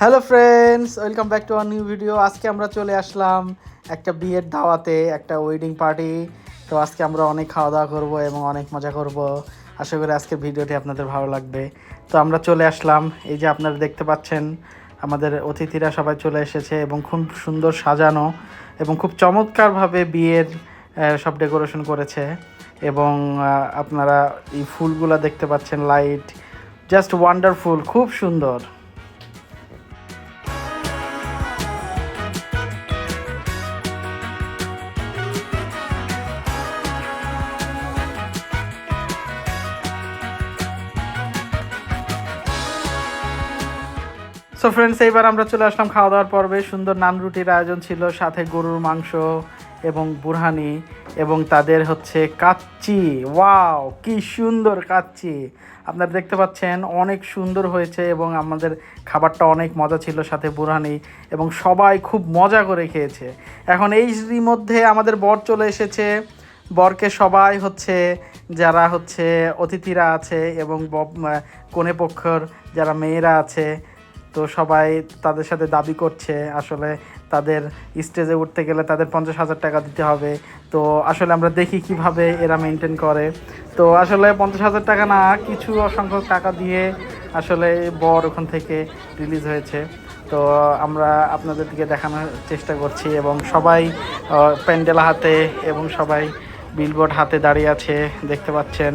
Hello friends, welcome back to our new video. আজকে আমরা চলে আসলাম একটা বিয়ের দাওয়াতে, একটা ওয়েডিং পার্টি। তো আজকে আমরা অনেক খাওয়া দাওয়া করবো এবং অনেক মজা করব। আশা করি আজকের ভিডিওটি আপনাদের ভালো লাগবে। তো আমরা চলে আসলাম, এই যে আপনারা দেখতে পাচ্ছেন আমাদের অতিথিরা সবাই চলে এসেছে এবং খুব সুন্দর সাজানো এবং খুব চমৎকারভাবে বিয়ের সব ডেকোরেশন করেছে। এবং আপনারা এই ফুলগুলা দেখতে পাচ্ছেন, লাইট জাস্ট ওয়ান্ডারফুল, খুব সুন্দর। সো ফ্রেন্ডস, এইবার আমরা চলে আসলাম খাওয়া দাওয়ার পর্বে। সুন্দর নান রুটির আয়োজন ছিল, সাথে গরুর মাংস এবং বুরহানি এবং তাদের হচ্ছে কাচ্চি। ওয়াও, কি সুন্দর কাচ্চি! আপনারা দেখতে পাচ্ছেন, অনেক সুন্দর হয়েছে এবং আমাদের খাবারটা অনেক মজা ছিল, সাথে বুরহানি, এবং সবাই খুব মজা করে খেয়েছে। এখন এই মধ্যে আমাদের বর চলে এসেছে। বরকে সবাই হচ্ছে, যারা হচ্ছে অতিথিরা আছে এবং কনে পক্ষর যারা মেয়েরা আছে, তো সবাই তাদের সাথে দাবি করছে আসলে তাদের স্টেজে উঠতে গেলে তাদের 50,000 টাকা দিতে হবে। তো আসলে আমরা দেখি কিভাবে এরা মেনটেন করে। তো আসলে 50,000 টাকা না, কিছু অসংখ্য টাকা দিয়ে আসলে বর ওখান থেকে রিলিজ হয়েছে। তো আমরা আপনাদের দিকে দেখানোর চেষ্টা করছি এবং সবাই প্যান্ডেল হাতে এবং সবাই বিলবোর্ড হাতে দাঁড়িয়ে আছে, দেখতে পাচ্ছেন।